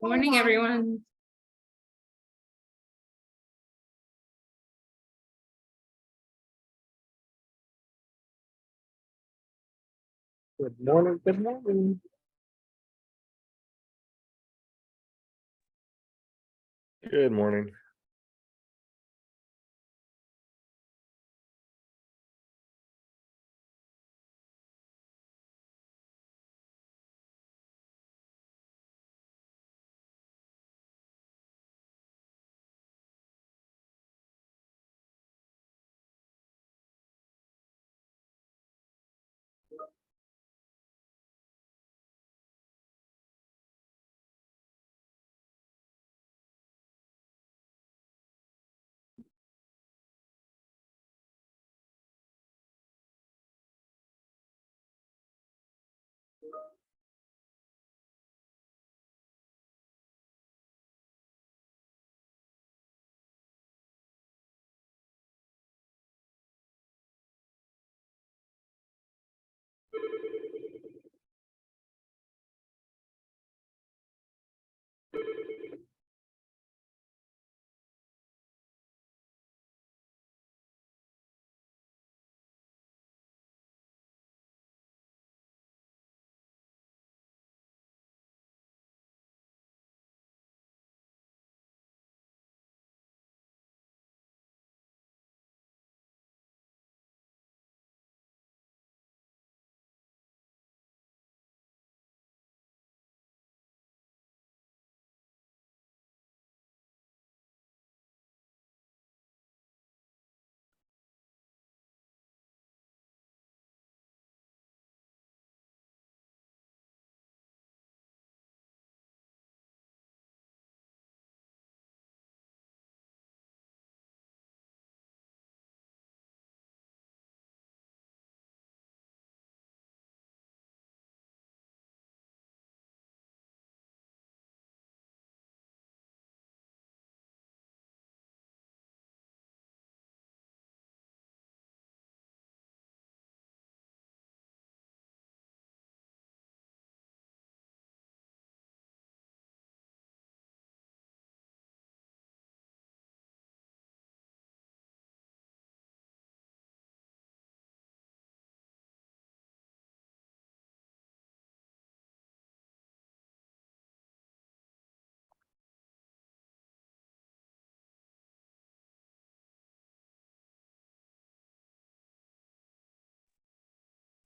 Morning, everyone. Good morning, good morning. Good morning.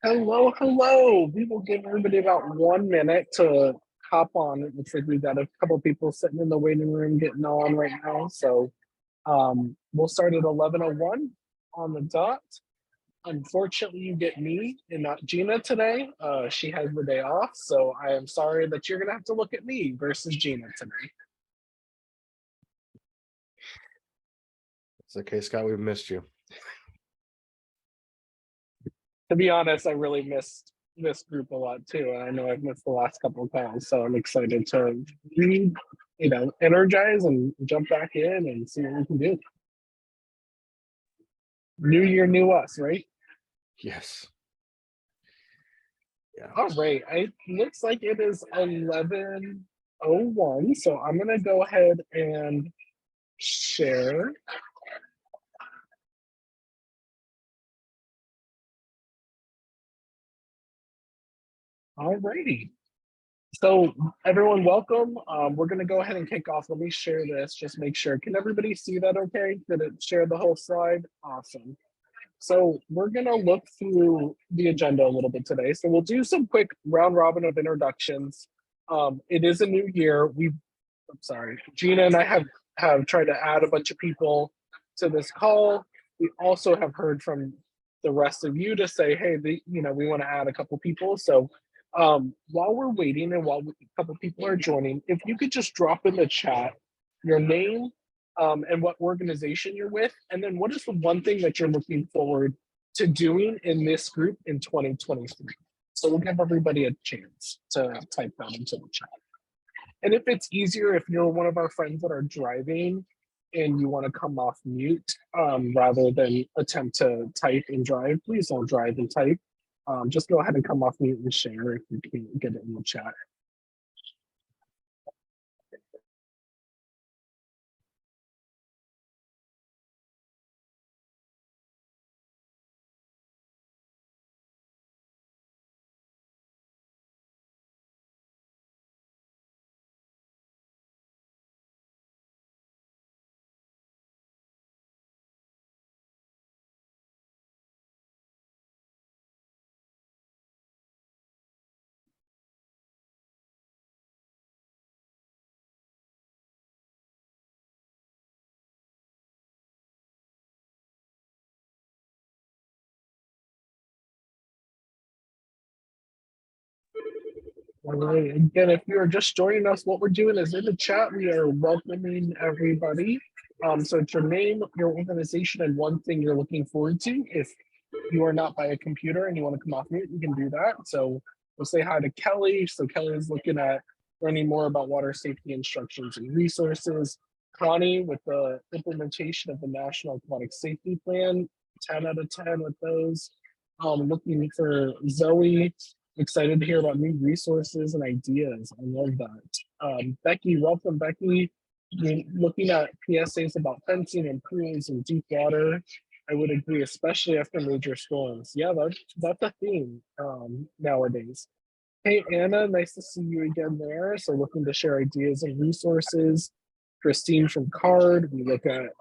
Hello. We will give everybody about 1 minute to hop on. It looks like we've got a couple people sitting in the waiting room getting on right now. So we'll start at 11:01 on the dot. Unfortunately, you get me and not Gina today. She has the day off, so I am sorry that you're gonna have to look at me versus Gina today. It's okay, Scott. We've missed you. To be honest, I really missed this group a lot too. And I know I've missed the last couple of calls, so I'm excited to energize and jump back in and see what we can do. New year, new us, right? Yes. Yeah. All right. It looks like it is 11:01, so I'm gonna go ahead and share. All righty. So everyone, welcome. We're gonna go ahead and kick off. Let me share this. Just make sure. Can everybody see that? Okay. Did it share the whole slide? Awesome. So we're gonna look through the agenda a little bit today. So we'll do some quick round robin of introductions. It is a new year. I'm sorry, Gina and I have tried to add a bunch of people to this call. We also have heard from the rest of you to say, hey, we want to add a couple people. So while we're waiting and while a couple people are joining, if you could just drop in the chat your name and what organization you're with, and then what is the one thing that you're looking forward to doing in this group in 2023. So we'll give everybody a chance to type that into the chat. And if it's easier, if you're one of our friends that are driving and you want to come off mute rather than attempt to type and drive, please don't drive and type. Just go ahead and come off mute and share if you can't get it in the chat. All right. Again, if you are just joining us, what we're doing is in the chat, we are welcoming everybody. So it's your name, your organization, and one thing you're looking forward to. If you are not by a computer and you want to come off mute, you can do that. So we'll say hi to Kelly. So Kelly is looking at learning more about water safety instructions and resources. Connie with the implementation of the National Aquatic Safety Plan, 10 out of 10 with those. Looking for Zoe, excited to hear about new resources and ideas. I love that. Becky, welcome, Becky. Looking at PSAs about fencing and pools and deep water. I would agree, especially after major storms. Yeah, that's a theme nowadays. Hey, Anna, nice to see you again there. So looking to share ideas and resources. Christine from CARD, we look at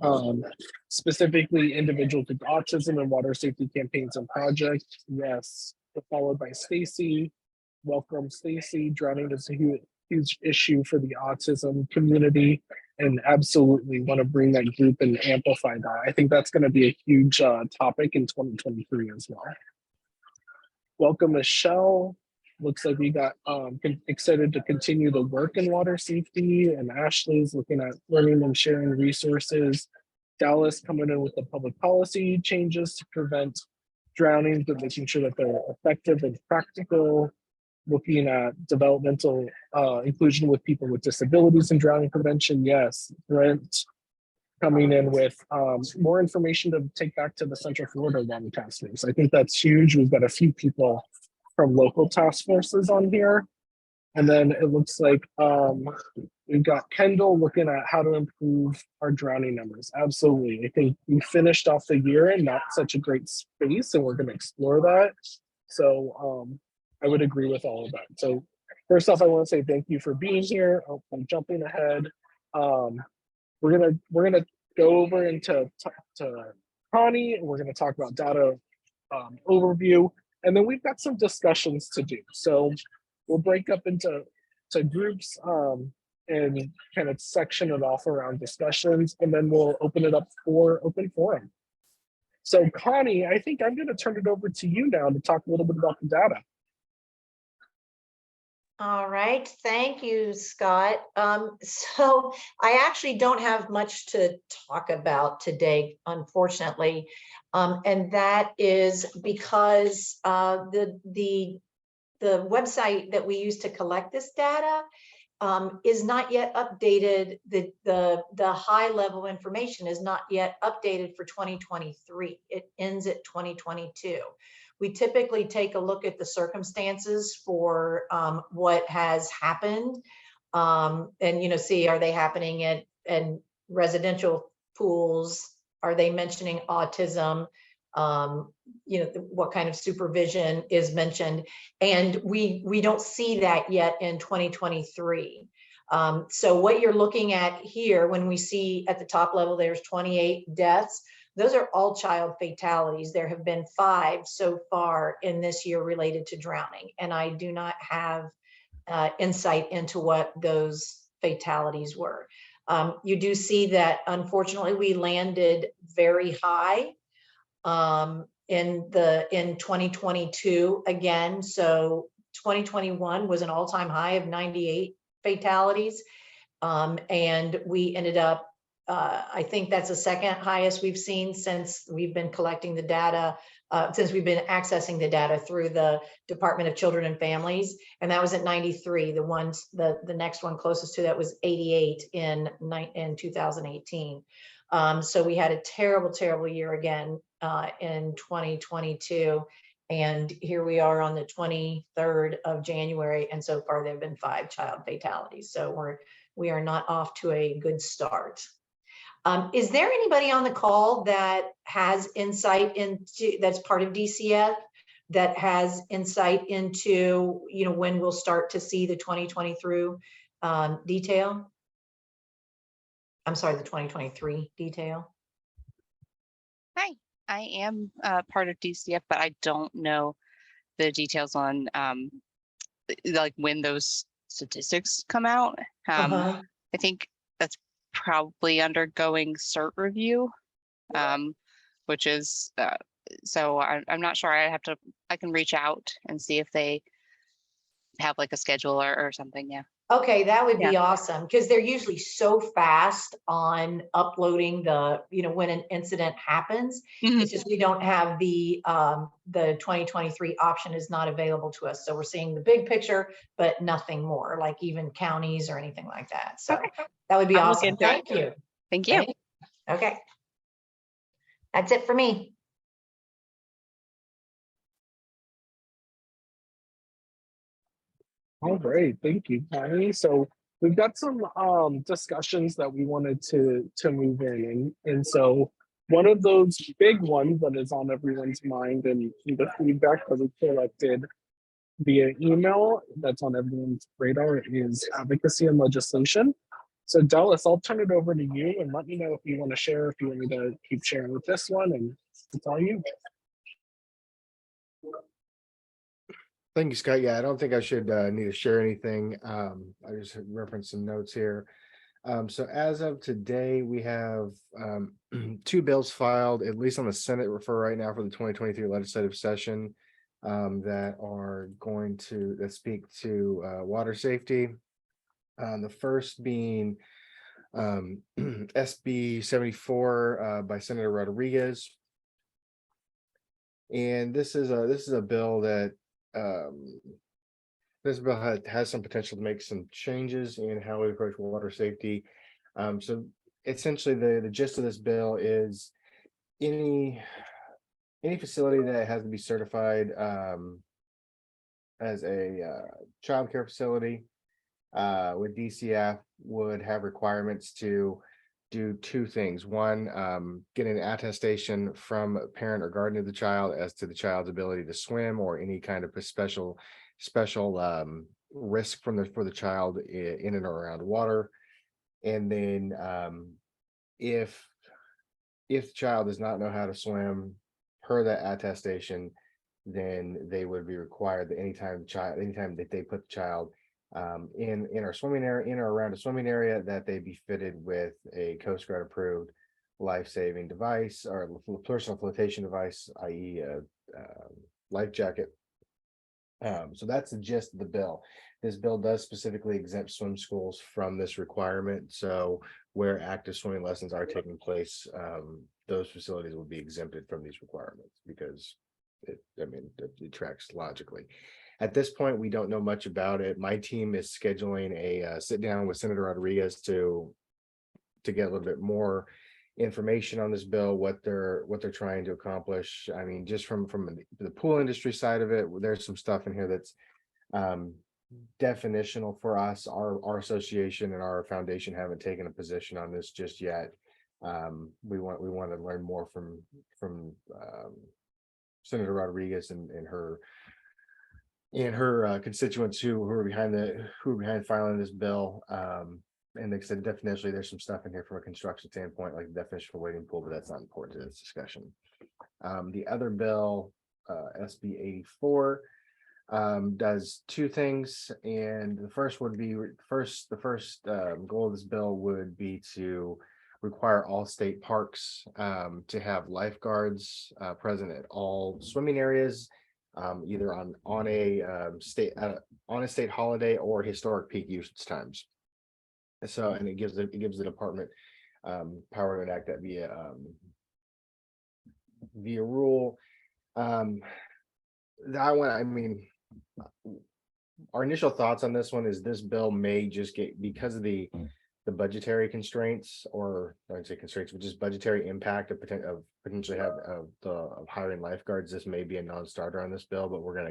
specifically individuals with autism and water safety campaigns and projects. Yes, followed by Stacy. Welcome, Stacy. Drowning is a huge issue for the autism community, and absolutely want to bring that group and amplify that. I think that's going to be a huge topic in 2023 as well. Welcome, Michelle. Looks like we got excited to continue the work in water safety, and Ashley's looking at learning and sharing resources. Dallas coming in with the public policy changes to prevent drowning, but making sure that they're effective and practical. Looking at developmental inclusion with people with disabilities and drowning prevention. Yes, Brent coming in with more information to take back to the Central Florida Water Task Force. I think that's huge. We've got a few people from local task forces on here. And then it looks like we've got Kendall looking at how to improve our drowning numbers. Absolutely. I think we finished off the year in not such a great space, and we're going to explore that. So I would agree with all of that. So first off, I want to say thank you for being here. Oh, I'm jumping ahead. We're gonna go over into to Connie, and we're gonna talk about data overview, and then we've got some discussions to do. So we'll break up into groups and kind of section it off around discussions, and then we'll open it up for open forum. So Connie, I think I'm going to turn it over to you now to talk a little bit about the data. All right, thank you, Scott. So I actually don't have much to talk about today, unfortunately, and that is because the website that we use to collect this data is not yet updated. The high level information is not yet updated for 2023. It ends at 2022. We typically take a look at the circumstances for what has happened, and see, are they happening at residential pools? Are they mentioning autism? What kind of supervision is mentioned? And we don't see that yet in 2023. So what you're looking at here, when we see at the top level, there's 28 deaths. Those are all child fatalities. There have been 5 so far in this year related to drowning, and I do not have insight into what those fatalities were. You do see that, unfortunately, we landed very high in 2022 again. So 2021 was an all-time high of 98 fatalities, and we ended up I think that's the second highest we've seen since we've been collecting the data, since we've been accessing the data through the Department of Children and Families, and that was at 93. The next one closest to that was 88 in 2018. So we had a terrible year again in 2022, and here we are on the 23rd of January, and so far there have been 5 child fatalities. So we are not off to a good start. Is there anybody on the call that has insight into, that's part of DCF, that has insight into, when we'll start to see the 2023 detail? I'm sorry, the 2023 detail. Hi, I am part of DCF, but I don't know the details on like when those statistics come out. I think that's probably undergoing CERT review, which is so I'm not sure. I can reach out and see if they have like a schedule or something. Yeah. Okay, that would be awesome, because they're usually so fast on uploading the, when an incident happens. Mhm. It's just we don't have the 2023 option is not available to us. So we're seeing the big picture, but nothing more, like even counties or anything like that. So Okay. that would be I'll look awesome. into it. Thank you. Thank you. Okay. That's it for me. All right, thank you, Connie. So we've got some discussions that we wanted to move in, and so one of those big ones that is on everyone's mind and the feedback that we collected via email that's on everyone's radar is advocacy and legislation. So Dallas, I'll turn it over to you and let me know if you want to share, if you want me to keep sharing with this one, and it's all you. Thank you, Scott. Yeah, I don't think I should need to share anything. I just referenced some notes here. So as of today, we have 2 bills filed, at least on the Senate refer right now for the 2023 legislative session, that are going to that speak to water safety. The first being SB 74 by Senator Rodriguez, and this is a bill that this bill has some potential to make some changes in how we approach water safety. So essentially, the gist of this bill is any facility that has to be certified as a child care facility with DCF would have requirements to do 2 things. One, get an attestation from a parent or guardian of the child as to the child's ability to swim or any kind of special risk for the child in and around water. And then if the child does not know how to swim per that attestation, then they would be required that anytime that they put the child in our swimming area, in or around a swimming area, that they be fitted with a Coast Guard approved life-saving device or personal flotation device, i.e. a life jacket. So that's the gist of the bill. This bill does specifically exempt swim schools from this requirement. So where active swimming lessons are taking place, those facilities will be exempted from these requirements because it tracks logically. At this point, we don't know much about it. My team is scheduling a sit down with Senator Rodriguez to get a little bit more information on this bill, what they're trying to accomplish. I mean, just from the pool industry side of it, there's some stuff in here that's definitional for us. Our association and our foundation haven't taken a position on this just yet. We want to learn more from Senator Rodriguez and her constituents who are behind filing this bill. And like I said, definitionally, there's some stuff in here from a construction standpoint, like the definition for wading pool, but that's not important to this discussion. The other bill, SB 84, does 2 things, and the first would be the first goal of this bill would be to require all state parks to have lifeguards present at all swimming areas, either on a state holiday or historic peak usage times. So, and it gives the department power to enact that via rule. That one, I mean, our initial thoughts on this one is this bill may just get, because of the budgetary constraints, or I would say constraints, but just budgetary impact of potentially of hiring lifeguards. This may be a non-starter on this bill, but we're gonna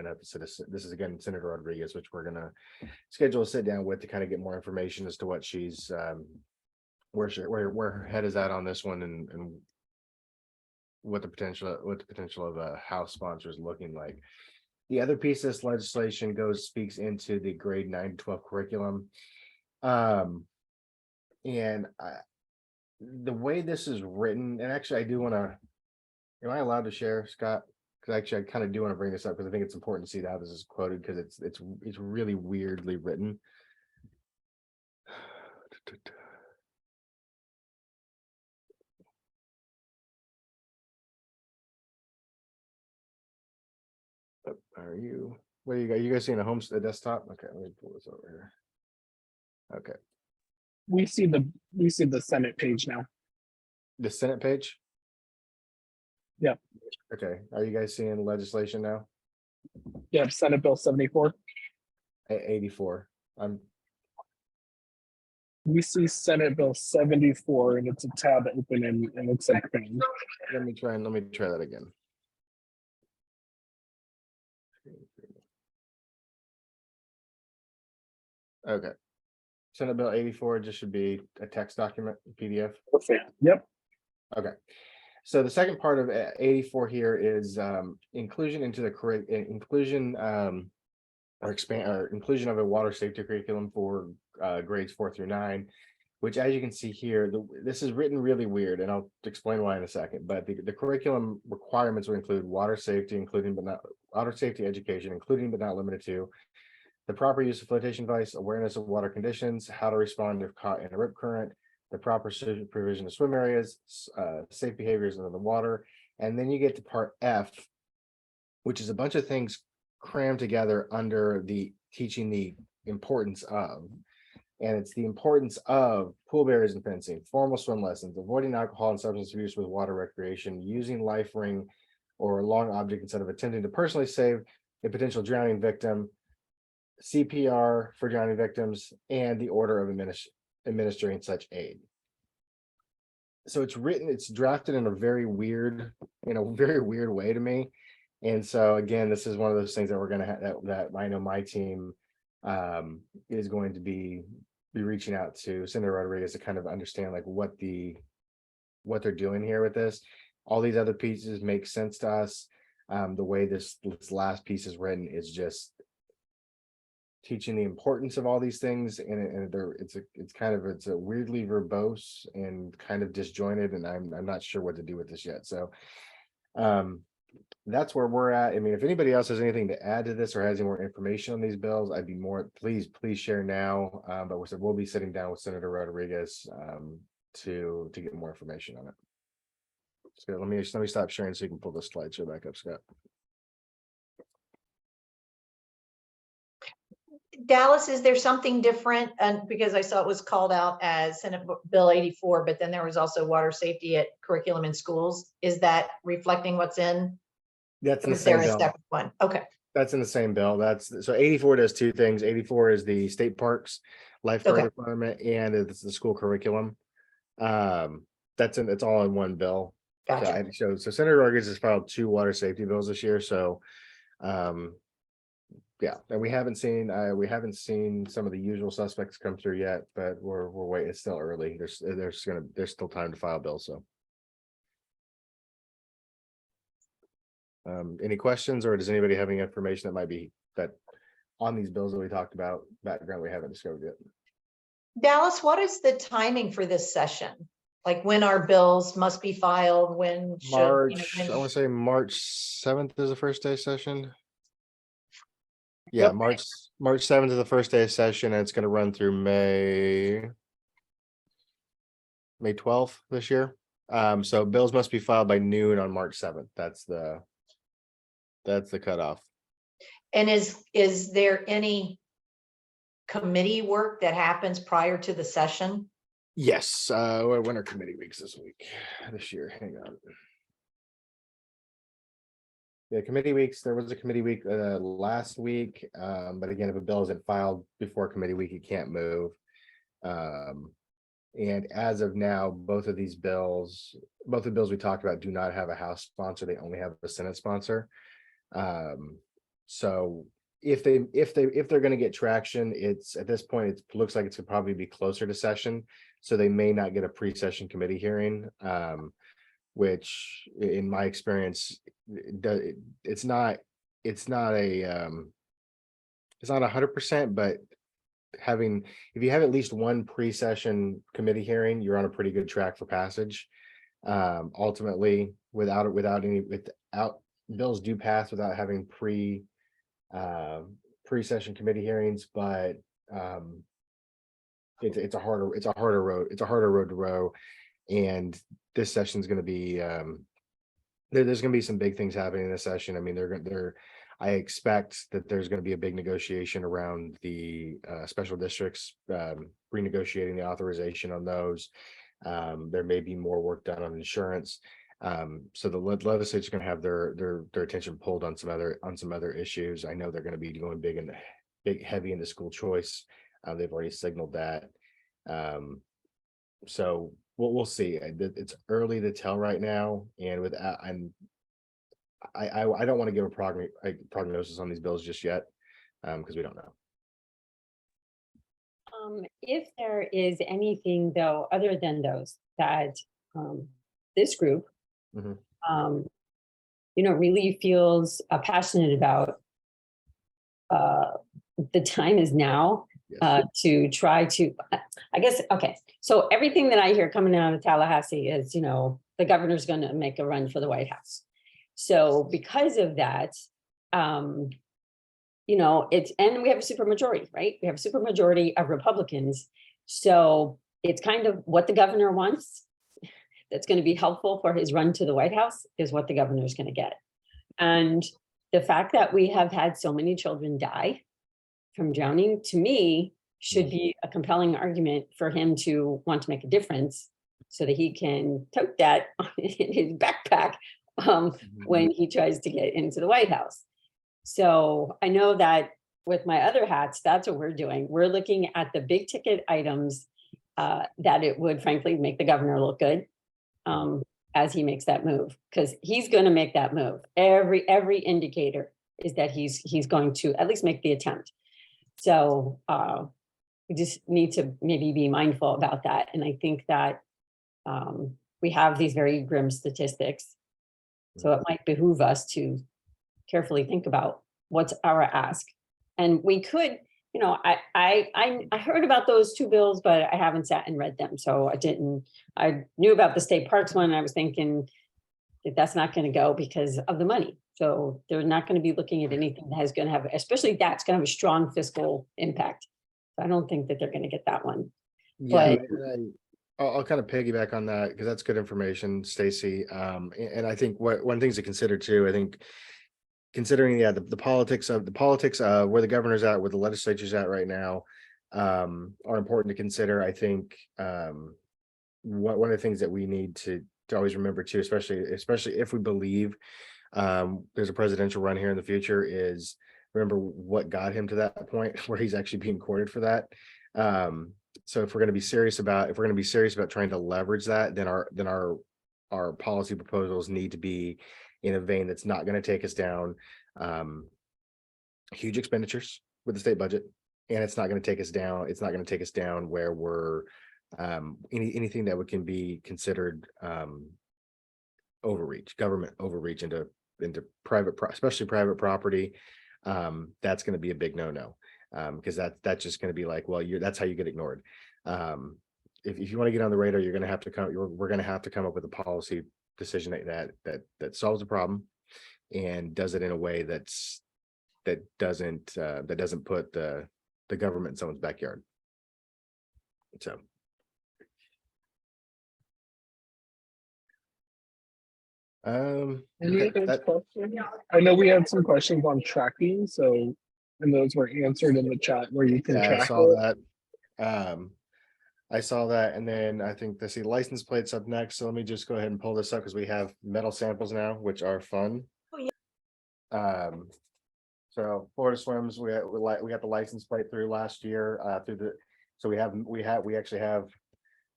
have to this is again Senator Rodriguez, which we're gonna schedule a sit down with to kind of get more information as to what she's where her head is at on this one, and what the potential of a House sponsor is looking like. The other piece of this legislation speaks into the grade 9 to 12 curriculum. And the way this is written, and actually I do want to, am I allowed to share, Scott? Because actually I kind of do want to bring this up because I think it's important to see how this is quoted, because it's really weirdly written. Are you What do you got? You guys seeing a desktop? Okay, let me pull this over here. Okay, We see the Senate page now. the Senate page. Yep. Okay, are you guys seeing legislation now? Yeah, Senate Bill 74. 84. We see Senate Bill 74, and it's a tab open and it's like Let me try that again. Okay. Senate Bill 84 just should be a text document, PDF. perfect. Yep. Okay. So the second part of 84 here is inclusion into the inclusion or inclusion of a water safety curriculum for grades 4 through 9, which, as you can see here, this is written really weird, and I'll explain why in a second. But the curriculum requirements will include water safety, water safety education, including but not limited to the proper use of flotation device, awareness of water conditions, how to respond if caught in a rip current, the proper provision of swim areas, safe behaviors under the water. And then you get to part F, which is a bunch of things crammed together under the teaching the importance of. And it's the importance of pool barriers and fencing, formal swim lessons, avoiding alcohol and substance abuse with water recreation, using life ring or a long object instead of attempting to personally save a potential drowning victim, CPR for drowning victims, and the order of administering such aid. So it's drafted in a very weird way to me. And so again, this is one of those things that we're going to have that I know my team is going to be reaching out to Senator Rodriguez to kind of understand like what they're doing here with this. All these other pieces make sense to us. The way this last piece is written is just teaching the importance of all these things, and it's a weirdly verbose and kind of disjointed, and I'm not sure what to do with this yet. So that's where we're at. I mean, if anybody else has anything to add to this or has any more information on these bills, I'd be more please share now. But we'll be sitting down with Senator Rodriguez to get more information on it. So let me stop sharing so you can pull the slideshow back up, Scott. Dallas, is there something different? And because I saw it was called out as Senate Bill 84, but then there was also water safety at curriculum in schools. Is that reflecting what's in? That's in Or the is there same a bill. separate one? Okay. That's in the same bill. So 84 does two things. 84 is the state parks lifeguard Okay. requirement, and it's the school curriculum. It's all in one bill. Gotcha. So Senator Rodriguez has filed 2 water safety bills this year. So yeah, and we haven't seen some of the usual suspects come through yet, but we're waiting. It's still early. There's still time to file bills. So any questions, or does anybody have any information that might be that on these bills that we talked about, background we haven't discovered yet? Dallas, what is the timing for this session? Like when our bills must be filed, when should, I when- want to say March 7th is the first day of session. Yeah, Yep. March 7th is the first day of session, and it's going to run through May 12th this year. So bills must be filed by noon on March 7th. That's the cutoff. And is there any committee work that happens prior to the session? Yes, when are committee weeks this year? Hang on. Yeah, committee weeks. There was a committee week last week, but again, if a bill isn't filed before committee week, it can't move. And as of now, both of the bills we talked about do not have a House sponsor. They only have a Senate sponsor. So if they're going to get traction, it's at this point, it looks like it's going to probably be closer to session. So they may not get a pre-session committee hearing, which in my experience, it's not 100%, but if you have at least one pre-session committee hearing, you're on a pretty good track for passage. Ultimately, without bills do pass without having pre-session committee hearings, but it's a harder road to row, and this session is going to be there's going to be some big things happening in this session. I mean, I expect that there's going to be a big negotiation around the special districts, renegotiating the authorization on those. There may be more work done on insurance. So the legislature's going to have their attention pulled on some other issues. I know they're going to be going heavy into school choice. They've already signaled that. So we'll see. It's early to tell right now, and with I don't want to give a prognosis on these bills just yet, because we don't know. If there is anything though, other than those that this group, Mhm. really feels passionate about, the time is now Yes. to try to, I guess, okay. So everything that I hear coming out of Tallahassee is, the governor's going to make a run for the White House. So because of that, and we have a supermajority, right? We have a supermajority of Republicans. So it's kind of what the governor wants that's going to be helpful for his run to the White House is what the governor is going to get. And the fact that we have had so many children die from drowning, to me, should be a compelling argument for him to want to make a difference so that he can tote that in his backpack when he tries to get into the White House. So I know that with my other hats, that's what we're doing. We're looking at the big ticket items that it would frankly make the governor look good as he makes that move, because he's going to make that move. Every indicator is that he's going to at least make the attempt. So we just need to maybe be mindful about that. And I think that we have these very grim statistics. So it might behoove us to carefully think about what's our ask. And we could, I heard about those two bills, but I haven't sat and read them. So I knew about the state parks one. And I was thinking that that's not going to go because of the money. So they're not going to be looking at anything that is going to have, especially that's going to have a strong fiscal impact. So I don't think that they're going to get that one. Yeah, But I'll kind of piggyback on that because that's good information, Stacy. And I think one of the things to consider too, I think considering the politics of where the governor's at, where the legislature's at right now, are important to consider. I think one of the things that we need to always remember too, especially if we believe there's a presidential run here in the future, is remember what got him to that point where he's actually being courted for that. So if we're going to be serious about trying to leverage that, then our policy proposals need to be in a vein that's not going to take us down huge expenditures with the state budget, and it's not going to take us down where we're anything that can be considered government overreach into especially private property. That's going to be a big no-no, because that's just going to be like, well, that's how you get ignored. If you want to get on the radar, we're going to have to come up with a policy decision that solves the problem and does it in a way that doesn't put the government in someone's backyard. So Any other questions? I know we had some questions on tracking, and those were answered in the chat where you can yeah, track I saw it. that. I saw that, and then I think the license plates up next. So let me just go ahead and pull this up because we have metal samples now, which are fun. Oh, yeah. So Florida Swims, we got the license plate through last year so we actually have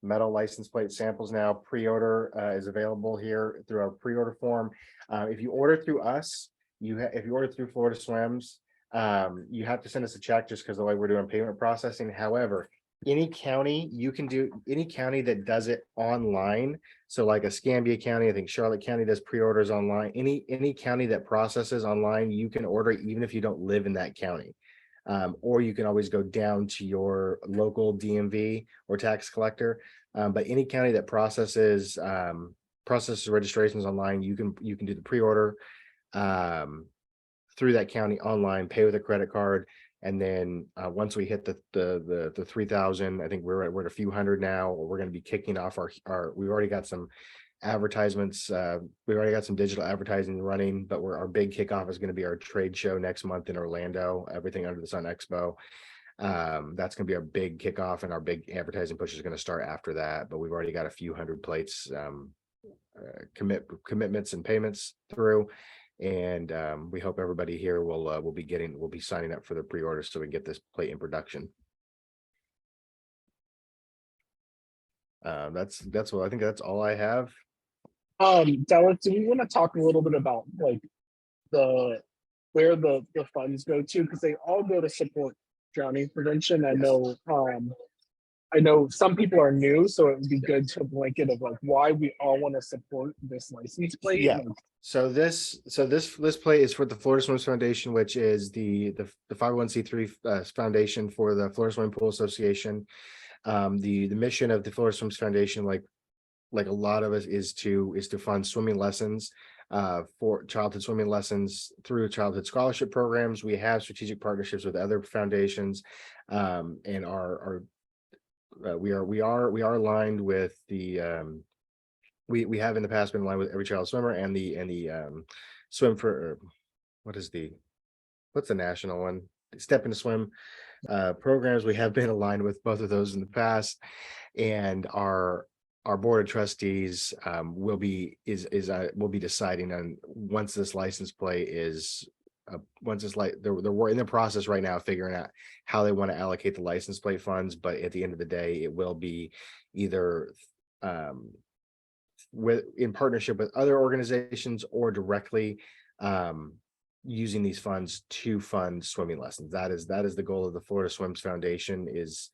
metal license plate samples now. Pre-order is available here through our pre-order form. If you order through us, if you order through Florida Swims, you have to send us a check just because the way we're doing payment processing. However, any county that does it online, so like Escambia County, I think Charlotte County does pre-orders online. Any county that processes online, you can order even if you don't live in that county. Or you can always go down to your local DMV or tax collector. But any county that processes registrations online, you can do the pre-order through that county online, pay with a credit card. And then once we hit the 3,000, I think we're at a few hundred now. We're going to be kicking off our we've already got some advertisements. We've already got some digital advertising running, but our big kickoff is going to be our trade show next month in Orlando, Everything Under the Sun Expo. That's going to be our big kickoff, and our big advertising push is going to start after that. But we've already got a few hundred plates, commitments and payments through. And we hope everybody here will be signing up for the pre-order so we can get this plate in production. That's what I think. That's all I have. Dallas, do we want to talk a little bit about like where the funds go to? Because they all go to support drowning prevention. I know some people are new, so it would be good to blanket of like why we all want to support this license plate. Yeah. Like, So this plate is for the Florida Swimmers Foundation, which is the 501c3 foundation for the Florida Swimming Pool Association. The mission of the Florida Swimmers Foundation, like a lot of us, is to fund swimming lessons, for childhood swimming lessons through childhood scholarship programs. We have strategic partnerships with other foundations, and we are aligned with the we have in the past been aligned with Every Child Swimmer and the swim for what's the national one, Step into Swim programs. We have been aligned with both of those in the past, and our board of trustees will be deciding on once this license plate is they're in the process right now figuring out how they want to allocate the license plate funds. But at the end of the day, it will be either in partnership with other organizations or directly using these funds to fund swimming lessons. That is the goal of the Florida Swims Foundation, is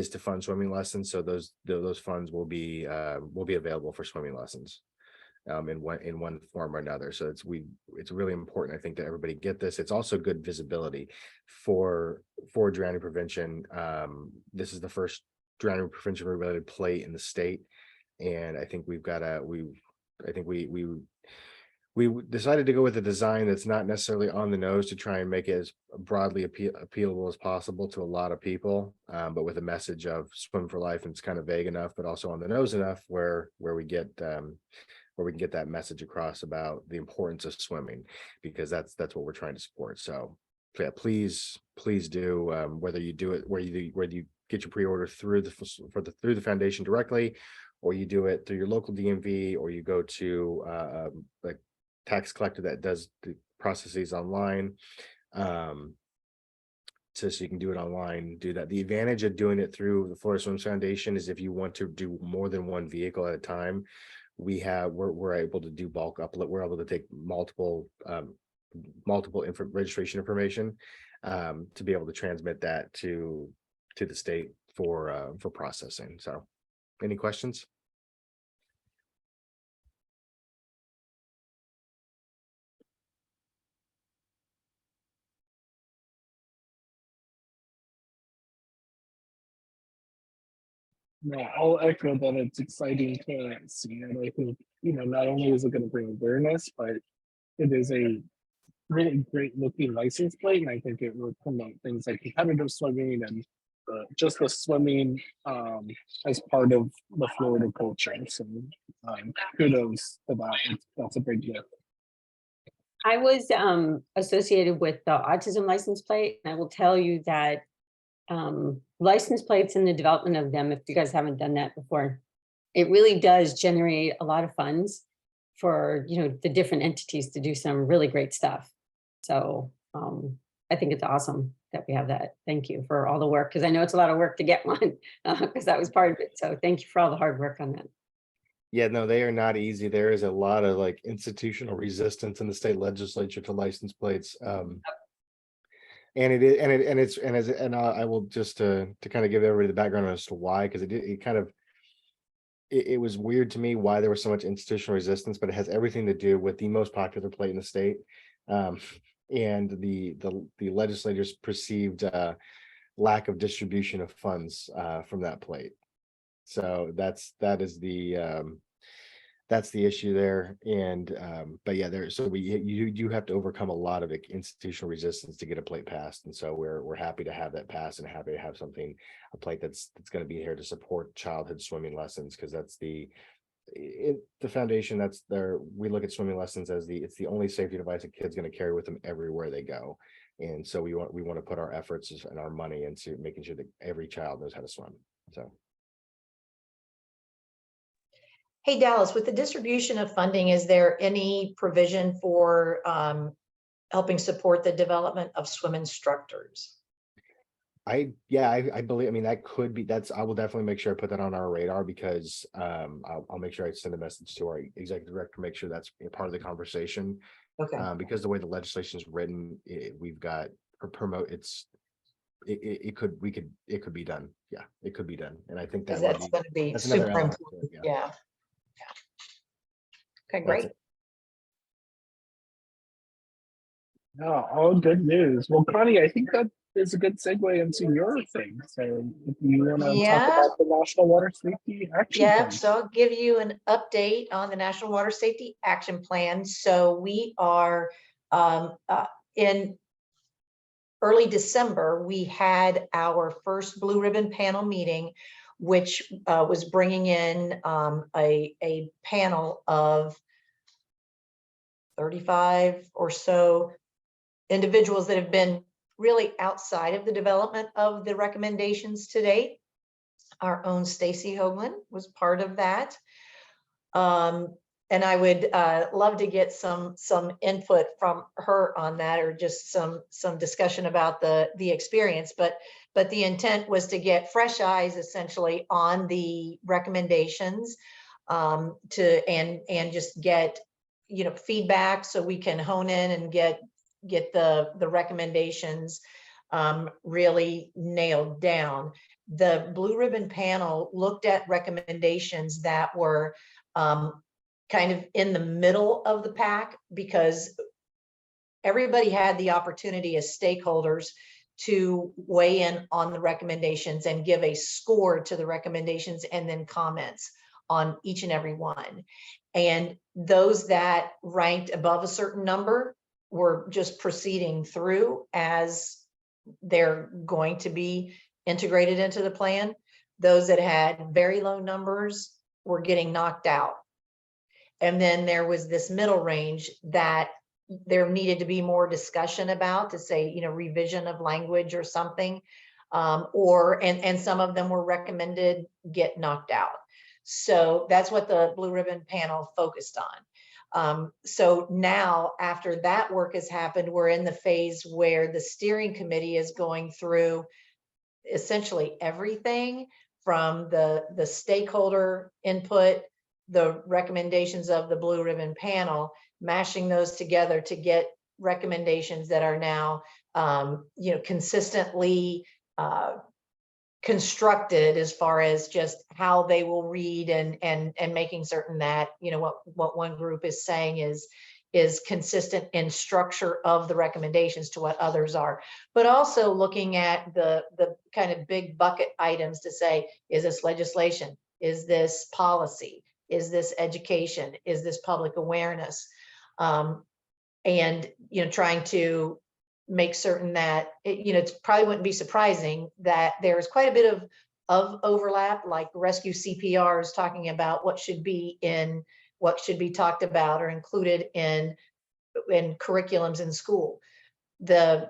to fund swimming lessons. So those funds will be available for swimming lessons in one form or another. So it's really important, I think, that everybody get this. It's also good visibility for drowning prevention. This is the first drowning prevention related plate in the state, and I think we decided to go with a design that's not necessarily on the nose to try and make it as broadly appealable as possible to a lot of people, but with a message of swim for life, and it's kind of vague enough, but also on the nose enough where we can get that message across about the importance of swimming, because that's what we're trying to support. So yeah, please do, whether you do it where you get your pre-order through the foundation directly, or you do it through your local DMV, or you go to like tax collector that does the processes online, so you can do it online, do that. The advantage of doing it through the Florida Swims Foundation is if you want to do more than one vehicle at a time, we're able to do bulk upload. We're able to take multiple registration information to be able to transmit that to the state for processing. So any questions? No, I'll echo that. It's exciting to see, and I think, not only is it going to bring awareness, but it is a really great looking license plate, and I think it will promote things like competitive swimming and just the swimming as part of the Florida culture. So kudos to that. That's a big deal. I was associated with the autism license plate, and I will tell you that license plates and the development of them, if you guys haven't done that before, it really does generate a lot of funds for the different entities to do some really great stuff. So I think it's awesome that we have that. Thank you for all the work, because I know it's a lot of work to get one, because that was part of it. So thank you for all the hard work on that. Yeah, no, they are not easy. There is a lot of like institutional resistance in the state legislature to license plates. And I will just to kind of give everybody the background as to why, because it was weird to me why there was so much institutional resistance, but it has everything to do with the most popular plate in the state, and the legislators' perceived lack of distribution of funds from that plate. So that's the issue there. And but yeah, you have to overcome a lot of institutional resistance to get a plate passed, and so we're happy to have that pass, and happy to have a plate that's going to be here to support childhood swimming lessons, because the foundation, that's there, we look at swimming lessons as it's the only safety device a kid's going to carry with them everywhere they go. And so we want to put our efforts and our money into making sure that every child knows how to swim. So. Hey, Dallas, with the distribution of funding, is there any provision for helping support the development of swim instructors? I believe, I mean, that could be, I will definitely make sure I put that on our radar, because I'll make sure I send a message to our executive director, make sure that's a part of the conversation. Okay. Because the way the legislation is written, we've got promote, it could be done. Yeah, it could be done. And I think Because that that's going to be that's another super element important. to it, Yeah. Okay, That's great. it. No, all good news. Well, Connie, I think that is a good segue into your thing. So if you want to talk Yeah. about the National Water Safety Action Yeah, Plan. so I'll give you an update on the National Water Safety Action Plan. So we are in early December, we had our first Blue Ribbon Panel meeting, which was bringing in a panel of 35 or so individuals that have been really outside of the development of the recommendations to date. Our own Stacy Hoagland was part of that. And I would love to get some input from her on that, or just some discussion about the experience. But the intent was to get fresh eyes essentially on the recommendations, and just get feedback so we can hone in and get the recommendations really nailed down. The Blue Ribbon Panel looked at recommendations that were kind of in the middle of the pack, because everybody had the opportunity as stakeholders to weigh in on the recommendations and give a score to the recommendations, and then comments on each and every one. And those that ranked above a certain number were just proceeding through as they're going to be integrated into the plan. Those that had very low numbers were getting knocked out. And then there was this middle range that there needed to be more discussion about, to say, revision of language or something, and some of them were recommended get knocked out. So that's what the Blue Ribbon Panel focused on. So now, after that work has happened, we're in the phase where the steering committee is going through essentially everything from the stakeholder input, the recommendations of the Blue Ribbon Panel, mashing those together to get recommendations that are now consistently constructed, as far as just how they will read, and making certain that what one group is saying is consistent in structure of the recommendations to what others are, but also looking at the kind of big bucket items to say, is this legislation? Is this policy? Is this education? Is this public awareness? And trying to make certain that it probably wouldn't be surprising that there's quite a bit of overlap, like rescue CPR is talking about what should be talked about or included in curriculums in school. The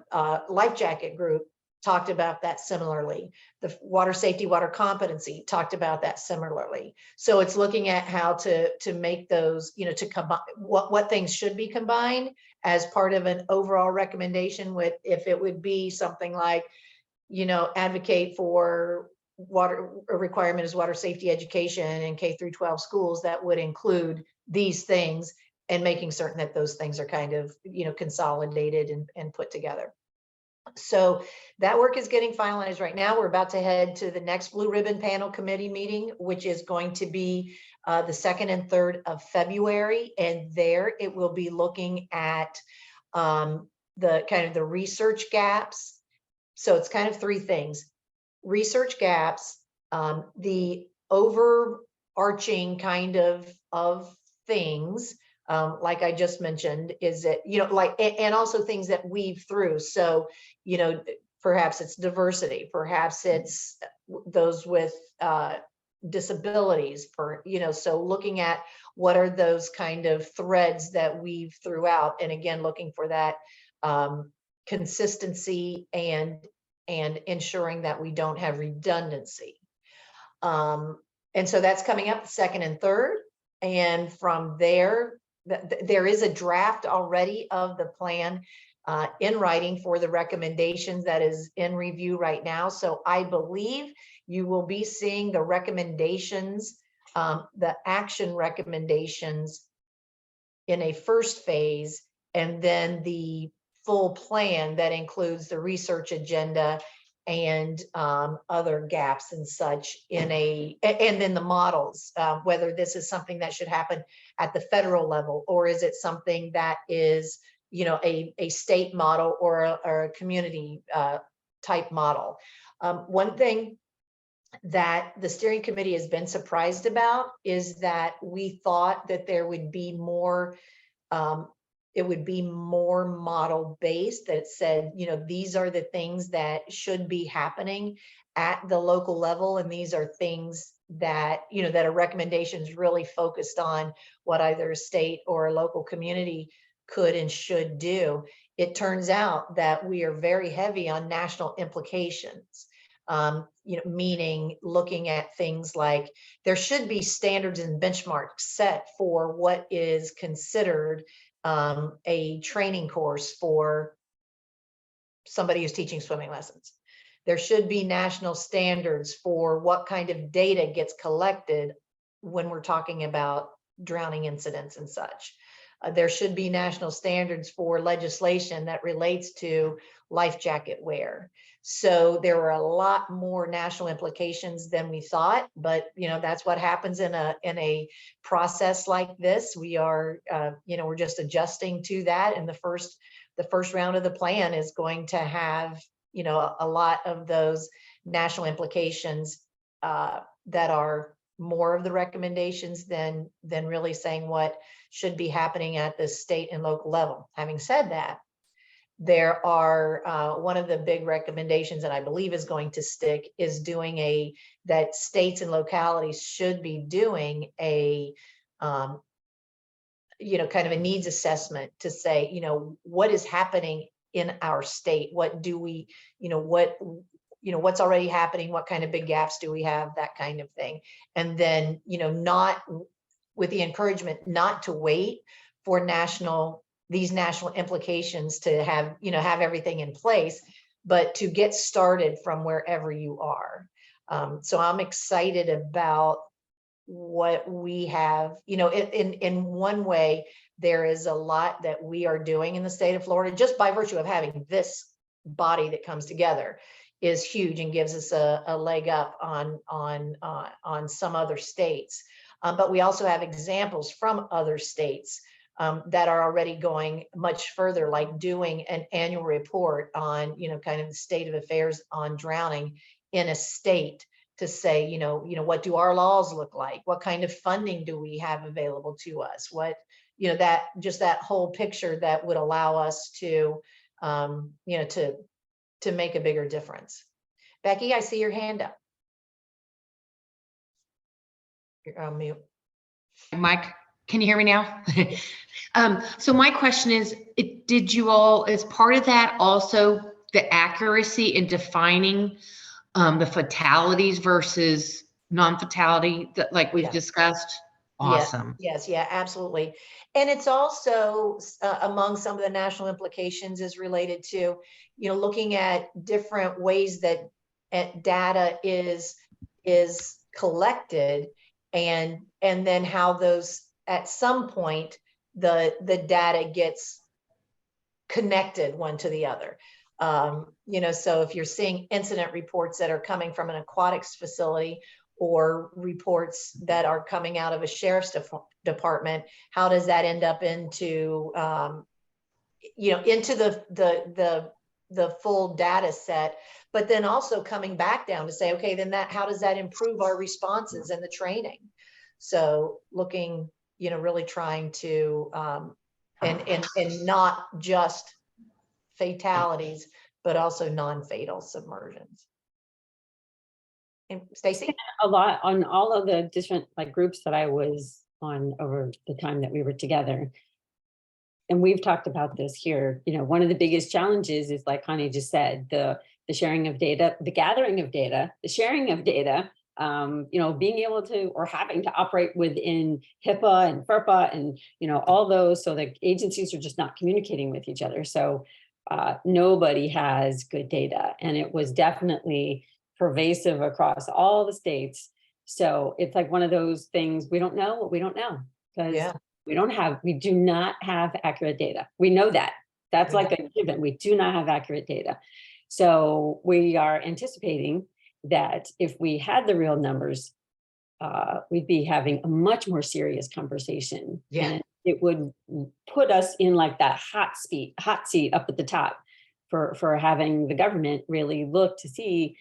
life jacket group talked about that similarly. The water safety, water competency talked about that similarly. So it's looking at how to make those, to combine what things should be combined as part of an overall recommendation, with if it would be something like, advocate for water, a requirement is water safety education in K through 12 schools that would include these things, and making certain that those things are kind of, consolidated and put together. So that work is getting finalized right now. We're about to head to the next Blue Ribbon Panel Committee meeting, which is going to be the 2nd and 3rd of February. And there it will be looking at the kind of the research gaps. So it's kind of three things: research gaps, the overarching kind of things, like I just mentioned, is that, and also things that weave through. So, perhaps it's diversity, perhaps it's those with disabilities for, so looking at what are those kind of threads that weave throughout, and again, looking for that consistency and ensuring that we don't have redundancy. And so that's coming up the 2nd and 3rd. And from there, there is a draft already of the plan in writing for the recommendations that is in review right now. So I believe you will be seeing the recommendations, the action recommendations in a first phase, and then the full plan that includes the research agenda and other gaps and such and then the models, whether this is something that should happen at the federal level, or is it something that is, a state model or a community type model. One thing that the steering committee has been surprised about is that we thought that there would be more, it would be more model based, that it said, these are the things that should be happening at the local level. And these are things that, that are recommendations really focused on what either a state or a local community could and should do. It turns out that we are very heavy on national implications. Meaning looking at things like there should be standards and benchmarks set for what is considered a training course for somebody who's teaching swimming lessons. There should be national standards for what kind of data gets collected when we're talking about drowning incidents and such. There should be national standards for legislation that relates to life jacket wear. So there were a lot more national implications than we thought, but that's what happens in a process like this. We are, we're just adjusting to that. And the first round of the plan is going to have, a lot of those national implications that are more of the recommendations than really saying what should be happening at the state and local level. Having said that, there are one of the big recommendations that I believe is going to stick is doing that states and localities should be doing a kind of a needs assessment to say, what is happening in our state? What do we, what's already happening? What kind of big gaps do we have? That kind of thing. And then, not with the encouragement not to wait for these national implications to have, have everything in place, but to get started from wherever you are. So I'm excited about what we have, in one way, there is a lot that we are doing in the state of Florida, just by virtue of having this body that comes together is huge and gives us a leg up on some other states. But we also have examples from other states that are already going much further, like doing an annual report on, kind of the state of affairs on drowning in a state to say, what do our laws look like? What kind of funding do we have available to us? What, that just that whole picture that would allow us to, to make a bigger difference. Becky, I see your hand up. You're on mute. Mike, can you hear me now? So my question is, did you all, as part of that, also the accuracy in defining the fatalities versus non-fatality that like we've discussed? Awesome. Yes, yeah, absolutely. And it's also among some of the national implications is related to, looking at different ways that data is collected and then how those at some point the data gets connected one to the other. So if you're seeing incident reports that are coming from an aquatics facility or reports that are coming out of a sheriff's department, how does that end up into, into the full data set, but then also coming back down to say, okay, then how does that improve our responses and the training? So looking, really trying to, and not just fatalities, but also non-fatal submersions. Stacy? A lot on all of the different like groups that I was on over the time that we were together. And we've talked about this here, you know, one of the biggest challenges is, like Connie just said, the sharing of data, the gathering of data, the sharing of data, you know, being able to, or having to operate within HIPAA and FERPA and, you know, all those, so that agencies are just not communicating with each other. So nobody has good data, and it was definitely pervasive across all the states. So it's like one of those things, we don't know what we don't know, because Yeah. we do not have accurate data. We know that. That's Yeah. like a given. We do not have accurate data. So we are anticipating that if we had the real numbers, we'd be having a much more serious conversation. Yeah. And it would put us in like that hot seat up at the top for having the government really look to see,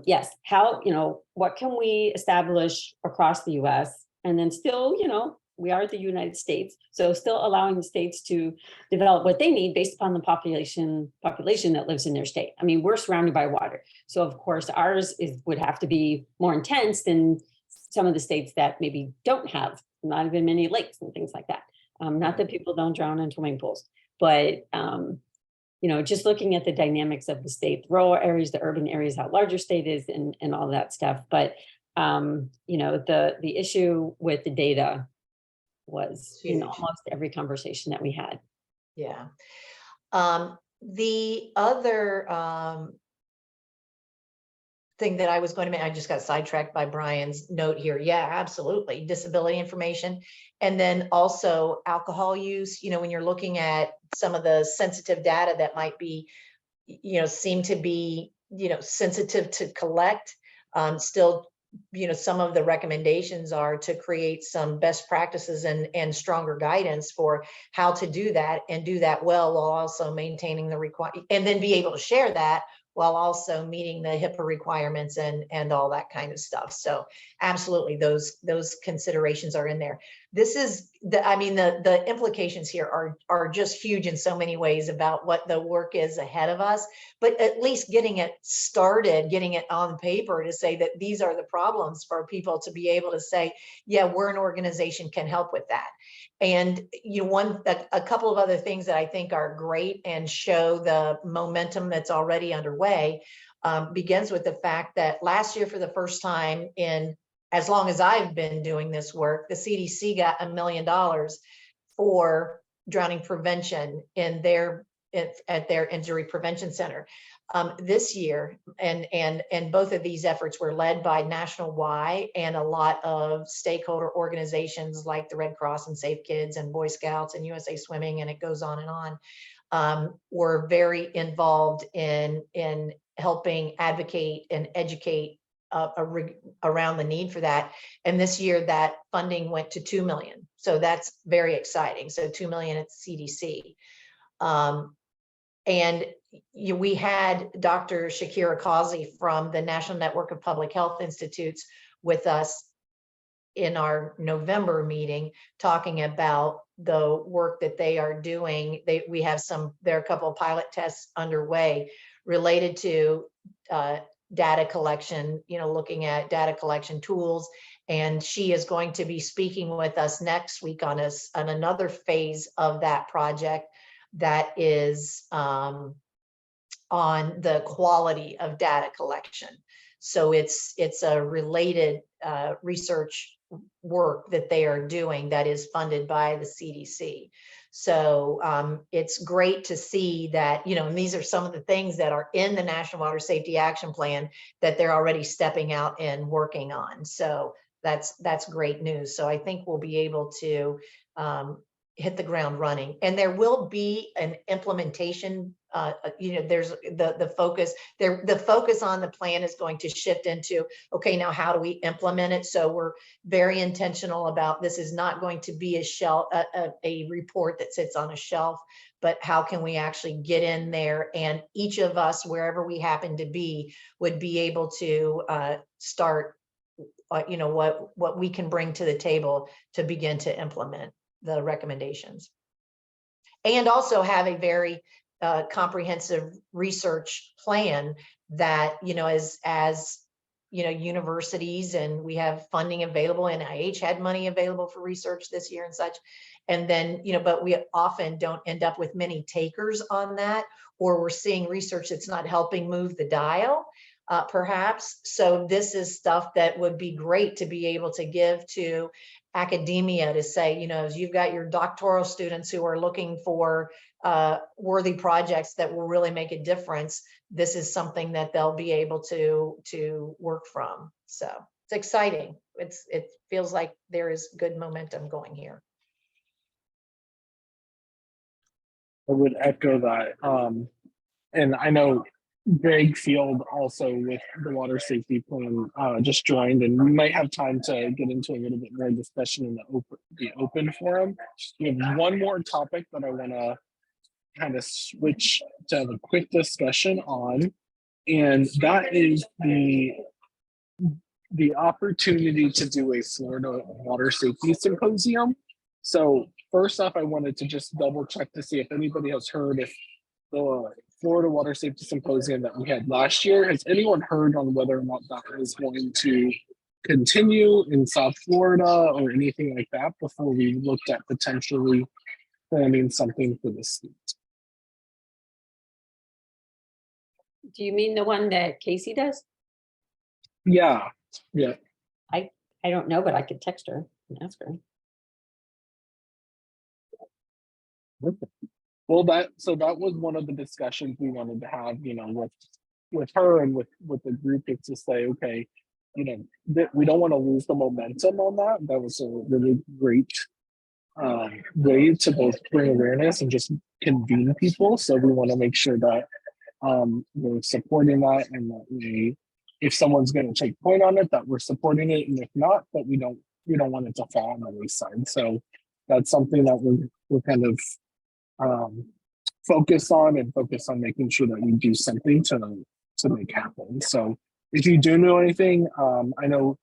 yes, how, you know, what can we establish across the US, and then still, you know, we are the United States, so still allowing the states to develop what they need based upon the population that lives in their state. I mean, we're surrounded by water, so of course ours would have to be more intense than some of the states that maybe don't have not even many lakes and things like that. Not that people don't drown in swimming pools, but you know, just looking at the dynamics of the state, the rural areas, the urban areas, how large your state is, and all that stuff. But you know, the issue with the data was in Huge. almost every conversation that we had. Yeah. The other thing that I was going to make, I just got sidetracked by Brian's note here. Yeah, absolutely. Disability information. And then also alcohol use, you know, when you're looking at some of the sensitive data that might be, you know, seem to be, you know, sensitive to collect, still, you know, some of the recommendations are to create some best practices and stronger guidance for how to do that, and do that well, while also maintaining the and then be able to share that while also meeting the HIPAA requirements and all that kind of stuff. So absolutely, those considerations are in there. This is I mean, the implications here are just huge in so many ways about what the work is ahead of us, but at least getting it started, getting it on paper to say that these are the problems, for people to be able to say, yeah, we're an organization, can help with that. And you know, a couple of other things that I think are great and show the momentum that's already underway, begins with the fact that last year, for the first time in as long as I've been doing this work, the CDC got $1 million for drowning prevention in at their injury prevention center this year. And both of these efforts were led by National Y and a lot of stakeholder organizations like the Red Cross and Safe Kids and Boy Scouts and USA Swimming, and it goes on and on, were very involved in helping advocate and educate around the need for that. And this year that funding went to 2 million. So that's very exciting. So 2 million at CDC. And we had Dr. Shakira Qazi from the National Network of Public Health Institutes with us in our November meeting, talking about the work that they are doing. There are a couple of pilot tests underway related to data collection, you know, looking at data collection tools. And she is going to be speaking with us next week on another phase of that project that is on the quality of data collection. So it's a related research work that they are doing that is funded by the CDC. So it's great to see that, you know, and these are some of the things that are in the National Water Safety Action Plan that they're already stepping out and working on. So that's great news. So I think we'll be able to hit the ground running, and there will be an implementation. You know, there's the focus there. The focus on the plan is going to shift into, okay, now how do we implement it? So we're very intentional about this is not going to be a report that sits on a shelf, but how can we actually get in there, and each of us, wherever we happen to be, would be able to start, you know, what we can bring to the table to begin to implement the recommendations, and also have a very comprehensive research plan that, you know, as universities, and we have funding available. NIH had money available for research this year and such. And then, but we often don't end up with many takers on that, or we're seeing research that's not helping move the dial, perhaps. So this is stuff that would be great to be able to give to academia, to say, as you've got your doctoral students who are looking for worthy projects that will really make a difference, this is something that they'll be able to work from. So it's exciting. It feels like there is good momentum going here. I would echo that. And I know Greg Field also with the water safety plan just joined, and we might have time to get into a little bit more discussion in the open forum. We have one more topic that I want to kind of switch to have a quick discussion on, and that is the opportunity to do a Florida water safety symposium. So first off, I wanted to just double check to see if anybody has heard if the Florida Water Safety Symposium that we had last year, has anyone heard on whether or not that is going to continue in South Florida or anything like that before we looked at potentially planning something for the state? Do you mean the one that Casey does? Yeah. I don't know, but I could text her and ask her. Well, that was one of the discussions we wanted to have, with her and with the group, is to say, okay, we don't want to lose the momentum on that. That was a really great way to both bring awareness and just convene people. So we want to make sure that we're supporting that, and that if someone's going to take point on it, that we're supporting it, and if not, that we don't want it to fall on the wayside. So that's something that we're kind of focus on making sure that we do something to make happen. So if you do know anything, I know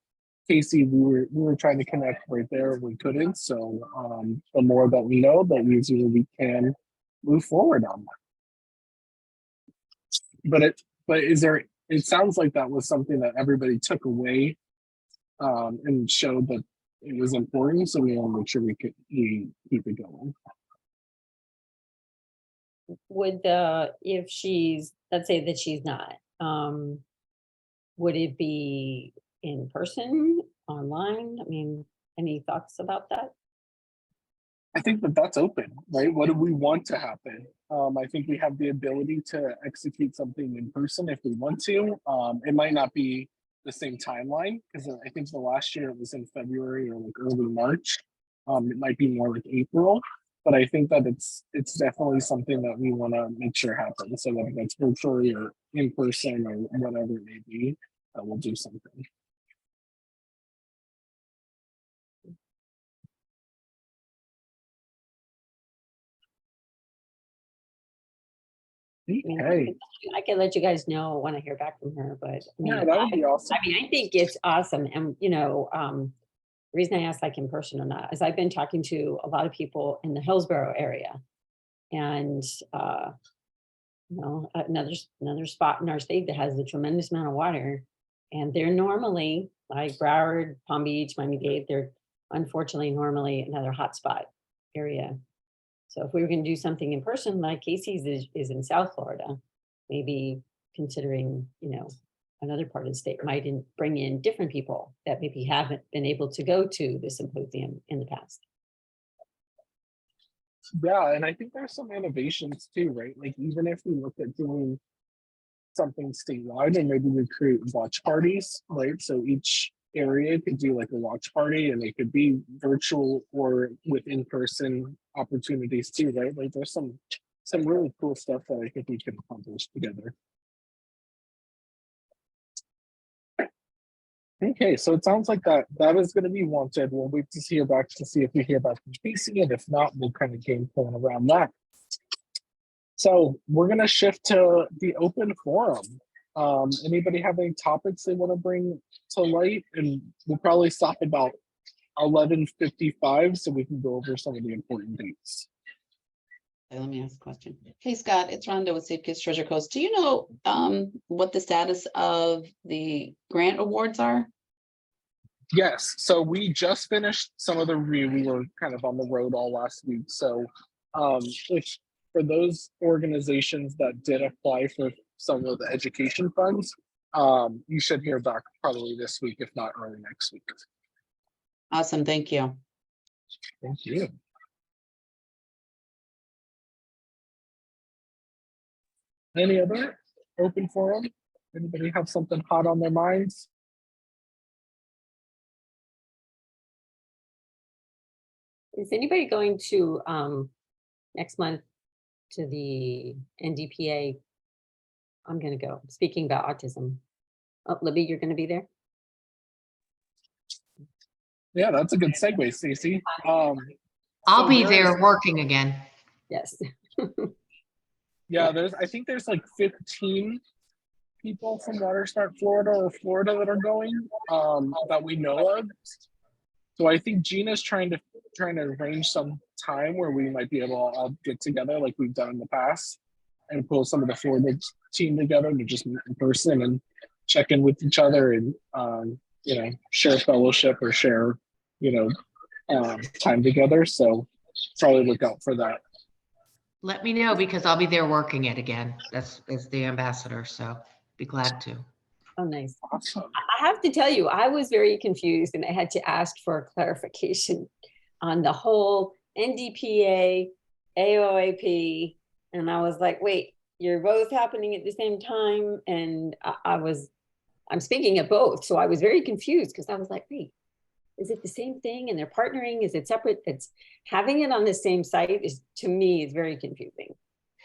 Casey, we were trying to connect right there, we couldn't. So the more that we know, the easier we can move forward on that. But it sounds like that was something that everybody took away and showed that it was important. So we want to make sure we keep it going. Would if she's, let's say that she's not, would it be in person, online? I mean, any thoughts about that? I think that's open, right? What do we want to happen? I think we have the ability to execute something in person if we want to. It might not be the same timeline, because I think the last year it was in February or like early March. It might be more like April, but I think that it's definitely something that we want to make sure happens. So whether that's virtually or in person or whatever it may be, that we'll do something. Okay. I can let you guys know when I hear back from her, but Yeah, that would be awesome. I mean, I think it's awesome. And, the reason I asked like in person or not is I've been talking to a lot of people in the Hillsborough area, and, another spot in our state that has a tremendous amount of water, and they're normally like Broward, Palm Beach, Miami-Dade, they're unfortunately normally another hotspot area. So if we were going to do something in person, like Casey's is in South Florida, maybe considering, another part of the state might bring in different people that maybe haven't been able to go to the symposium in the past. Yeah, and I think there's some innovations too, right? Like even if we look at doing something statewide and maybe we create watch parties, right? So each area could do like a watch party, and it could be virtual or with in-person opportunities too, right? Like there's some really cool stuff that I think we can accomplish together. Okay, so it sounds like that is going to be wanted. We'll wait to hear back to see if we hear back from Casey, and if not, we'll kind of game plan around that. So we're going to shift to the open forum. Anybody have any topics they want to bring to light? And we'll probably stop about 11:55 so we can go over some of the important dates. Let me ask a question. Hey, Scott, it's Rhonda with Safe Kids Treasure Coast. Do you know what the status of the grant awards are? Yes, so we just finished some of the review. We were kind of on the road all last week. So if for those organizations that did apply for some of the education funds, you should hear back probably this week, if not early next week. Awesome, thank you. Thank you. Any other open forum? Anybody have something hot on their minds? Is anybody going to next month to the NDPA? I'm gonna go, speaking about autism. Oh, Libby, you're gonna be there? Yeah, that's a good segue, Stacey. I'll So be there's- there working again. Yes. Yeah, I think there's like 15 people from WaterSmart Florida or Florida that are going that we know of. So I think Gina's trying to arrange some time where we might be able to all get together like we've done in the past and pull some of the Florida team together to just meet in person and check in with each other and share fellowship or share time together. So probably look out for that. Let me know because I'll be there working it again. That's as the ambassador, so be glad to. Oh, nice. Awesome. I have to tell you, I was very confused and I had to ask for clarification on the whole NDPA, AOAP. And I was like, wait, you're both happening at the same time. And I'm speaking of both. So I was very confused because I was like, wait, is it the same thing? And they're partnering? Is it separate? It's having it on the same site is, to me, is very confusing.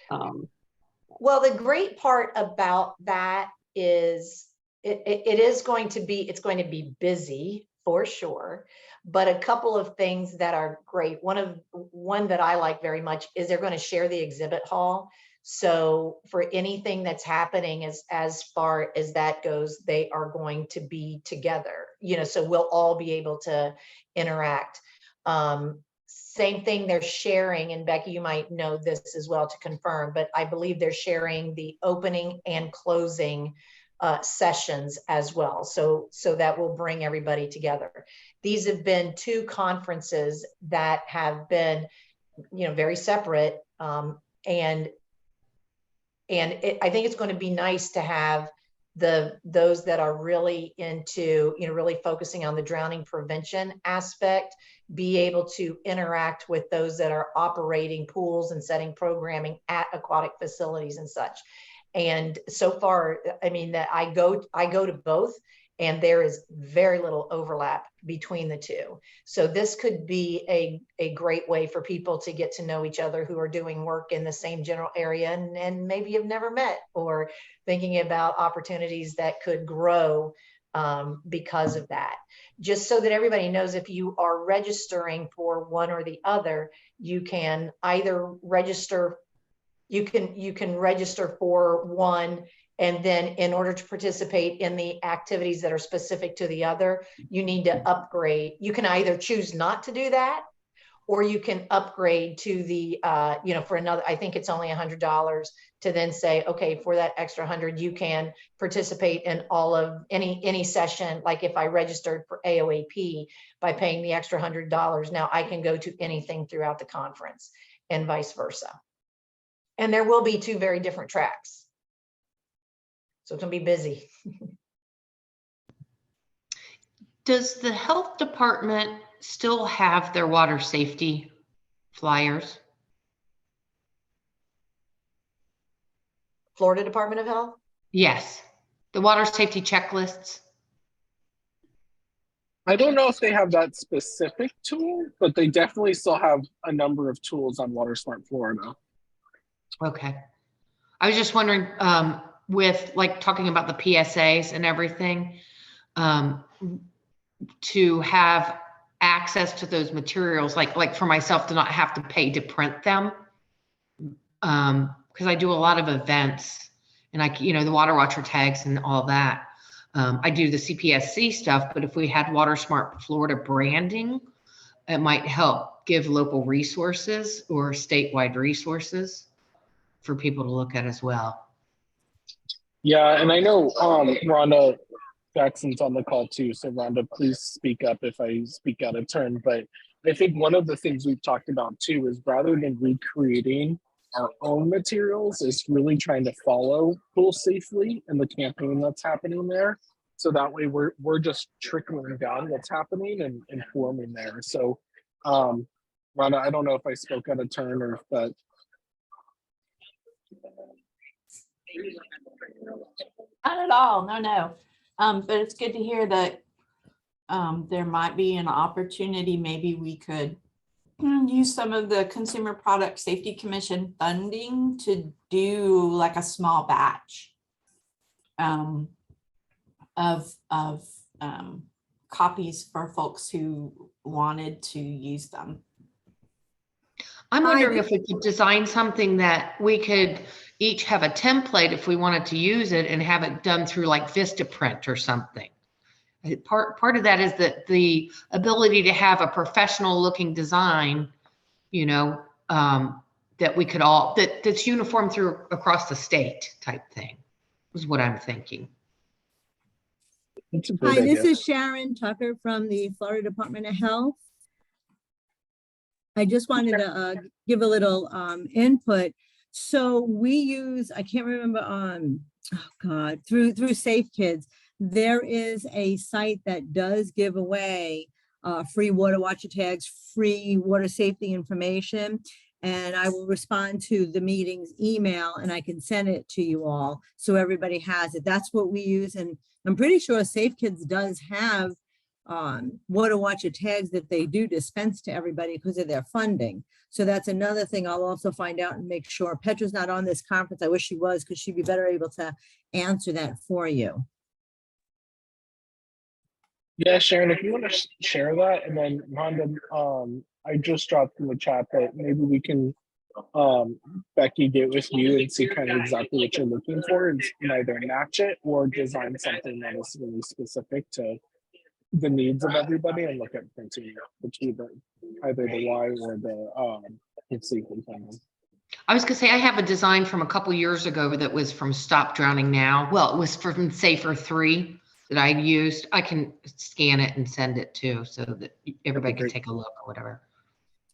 Well, the great part about that is it's going to be busy for sure, but a couple of things that are great. One that I like very much is they're going to share the exhibit hall. So for anything that's happening as far as that goes, they are going to be together, so we'll all be able to interact. Same thing they're sharing, and Becky, you might know this as well to confirm, but I believe they're sharing the opening and closing sessions as well. So that will bring everybody together. These have been two conferences that have been, very separate. I think it's going to be nice to have those that are really into, really focusing on the drowning prevention aspect, be able to interact with those that are operating pools and setting programming at aquatic facilities and such. And so far, I mean, that I go to both, and there is very little overlap between the two. So this could be a great way for people to get to know each other who are doing work in the same general area and maybe have never met, or thinking about opportunities that could grow because of that. Just so that everybody knows, if you are registering for one or the other, you can either register, you can register for one, and then in order to participate in the activities that are specific to the other, you need to upgrade. You can either choose not to do that, or you can upgrade to the, for another, I think it's only $100, to then say, okay, for that extra 100, you can participate in all of any session. Like if I registered for AOAP by paying the extra $100, now I can go to anything throughout the conference, and vice versa. And there will be two very different tracks. So it's gonna be busy. Does the health department still have their water safety flyers? Florida Department of Health? Yes, the water safety checklists. I don't know if they have that specific tool, but they definitely still have a number of tools on WaterSmart Florida. Okay. I was just wondering, with like talking about the PSAs and everything, to have access to those materials, like for myself to not have to pay to print them. Because I do a lot of events, and the water watcher tags and all that. I do the CPSC stuff, but if we had WaterSmart Florida branding it might help give local resources or statewide resources for people to look at as well. Yeah, and I know Rhonda Jackson's on the call too. So Rhonda, please speak up if I speak out of turn. But I think one of the things we've talked about too is rather than recreating our own materials, is really trying to follow Pool Safely and the campaign that's happening there. So that way we're just trickling down what's happening and informing there. So Rhonda, I don't know if I spoke out of turn or if that. Not at all. No. But it's good to hear that there might be an opportunity. Maybe we could use some of the Consumer Product Safety Commission funding to do like a small batch of copies for folks who wanted to use them. I'm wondering if we could design something that we could each have a template if we wanted to use it and have it done through like Vistaprint or something. Part of that is that the ability to have a professional looking design, you know, that we could all, that's uniform through across the state type thing is what I'm thinking. Hi, this is Sharon Tucker from the Florida Department of Health. I just wanted to give a little input. So we use, I can't remember, through Safe Kids, there is a site that does give away free water watcher tags, free water safety information. And I will respond to the meeting's email and I can send it to you all so everybody has it. That's what we use. And I'm pretty sure Safe Kids does have water watcher tags that they do dispense to everybody because of their funding. So that's another thing I'll also find out and make sure. Petra's not on this conference. I wish she was because she'd be better able to answer that for you. Yeah, Sharon, if you want to share that, and then Rhonda, I just dropped in the chat that maybe we can, Becky, get with you and see kind of exactly what you're looking for and either match it or design something that is really specific to the needs of everybody and look at printing between either the Y or the safety thing. I was gonna say, I have a design from a couple years ago that was from Stop Drowning Now. Well, it was from Safer 3 that I used. I can scan it and send it too so that everybody can take a look or whatever.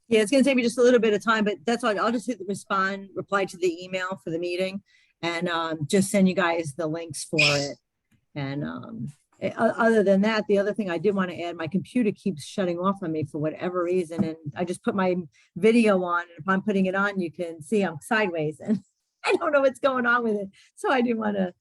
Yeah, it's going to take me just a little bit of time, but that's all. I'll just hit the reply to the email for the meeting and just send you guys the links for it. And other than that, the other thing I did want to add, my computer keeps shutting off on me for whatever reason. And I just put my video on, and if I'm putting it on, you can see I'm sideways and I don't know what's going on with it. So I didn't want to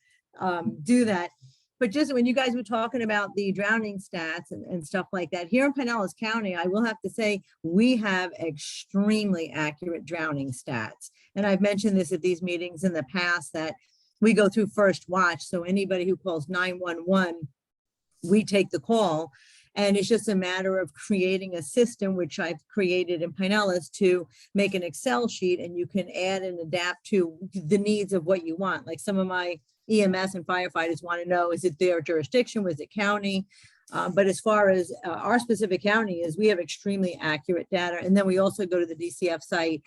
do that. But just when you guys were talking about the drowning stats and stuff like that, here in Pinellas County, I will have to say we have extremely accurate drowning stats. And I've mentioned this at these meetings in the past that we go through First Watch. So anybody who calls 911, we take the call. And it's just a matter of creating a system, which I've created in Pinellas, to make an Excel sheet, and you can add and adapt to the needs of what you want. Like some of my EMS and firefighters want to know, is it their jurisdiction? Was it county? But as far as our specific county is, we have extremely accurate data. And then we also go to the DCF site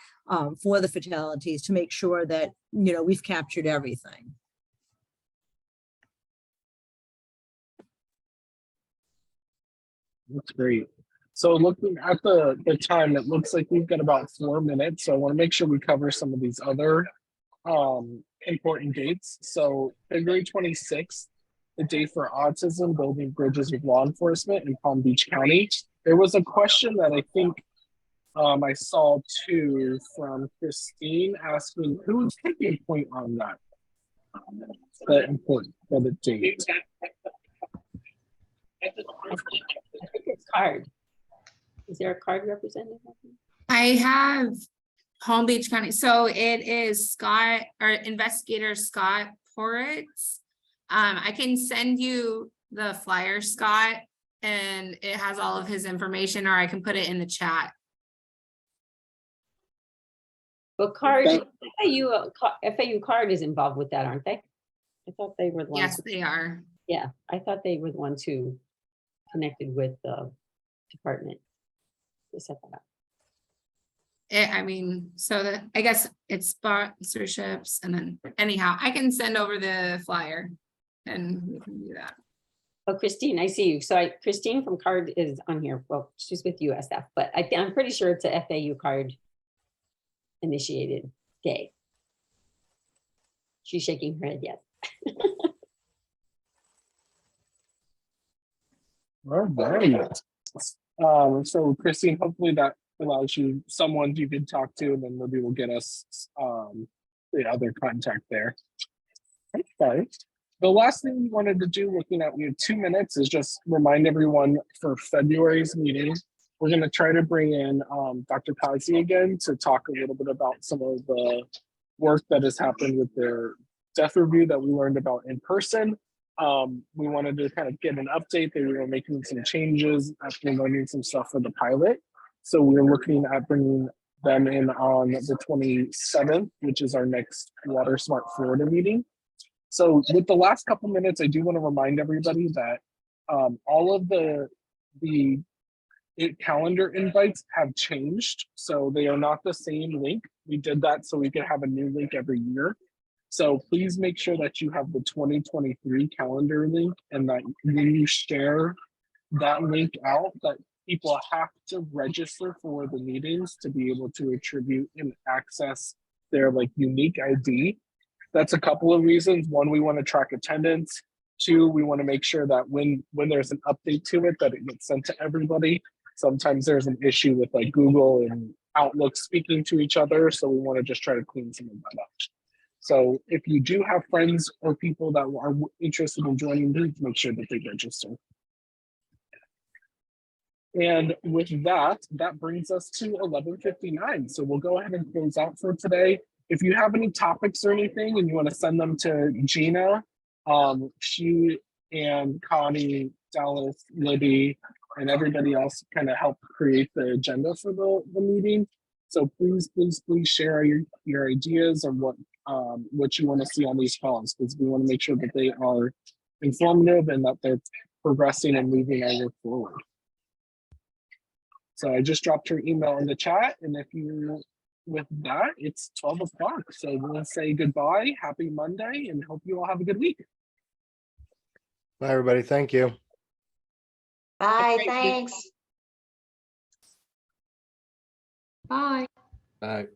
for the fatalities to make sure that, you know, we've captured everything. That's great. So looking at the time, it looks like we've got about 4 minutes. So I want to make sure we cover some of these other important dates. So February 26th, the day for autism, building bridges with law enforcement in Palm Beach County. There was a question that I think I saw too from Christine asking who's taking point on that. That important for the date. I think it's card. Is there a card representative? I have Palm Beach County. So it is Scott, or investigator Scott Poritz. I can send you the flyer, Scott, and it has all of his information, or I can put it in the chat. Well, card, FAU card is involved with that, aren't they? I thought they were the ones. Yes, they are. Yeah, I thought they were the ones who connected with the department. to set that up. I mean, so that, I guess it's sponsorships and then anyhow, I can send over the flyer and we can do that. Oh, Christine, I see you. So Christine from CARD is on here. Well, she's with USF, but I'm pretty sure it's a FAU CARD initiated day. She's shaking her head yes. All right. So Christine, hopefully that allows you someone you can talk to, and then maybe we'll get us the other contact there. Okay. The last thing we wanted to do, looking at, we have 2 minutes, is just remind everyone for February's meeting, we're going to try to bring in Dr. Kazi again to talk a little bit about some of the work that has happened with their death review that we learned about in person. We wanted to kind of get an update that we were making some changes after learning some stuff for the pilot. So we're looking at bringing them in on the 27th, which is our next WaterSmart Florida meeting. So with the last couple minutes, I do want to remind everybody that all of the calendar invites have changed. So they are not the same link. We did that so we could have a new link every year. So please make sure that you have the 2023 calendar link, and that when you share that link out, that people have to register for the meetings to be able to attribute and access their like unique ID. That's a couple of reasons. One, we want to track attendance. Two, we want to make sure that when there's an update to it, that it gets sent to everybody. Sometimes there's an issue with like Google and Outlook speaking to each other. So we want to just try to clean some of that up. So if you do have friends or people that are interested in joining, please make sure that they register. And with that, that brings us to 11:59. So we'll go ahead and close out for today. If you have any topics or anything and you want to send them to Gina, she and Connie, Dallas, Libby, and everybody else kind of help create the agenda for the meeting. So please share your ideas and what you want to see on these calls, because we want to make sure that they are informative and that they're progressing and moving our work forward. So I just dropped her email in the chat, and if you, with that, it's 12 o'clock. So we'll say goodbye, happy Monday, and hope you all have a good week. Bye, everybody. Thank you. Bye, thanks. Bye. Bye.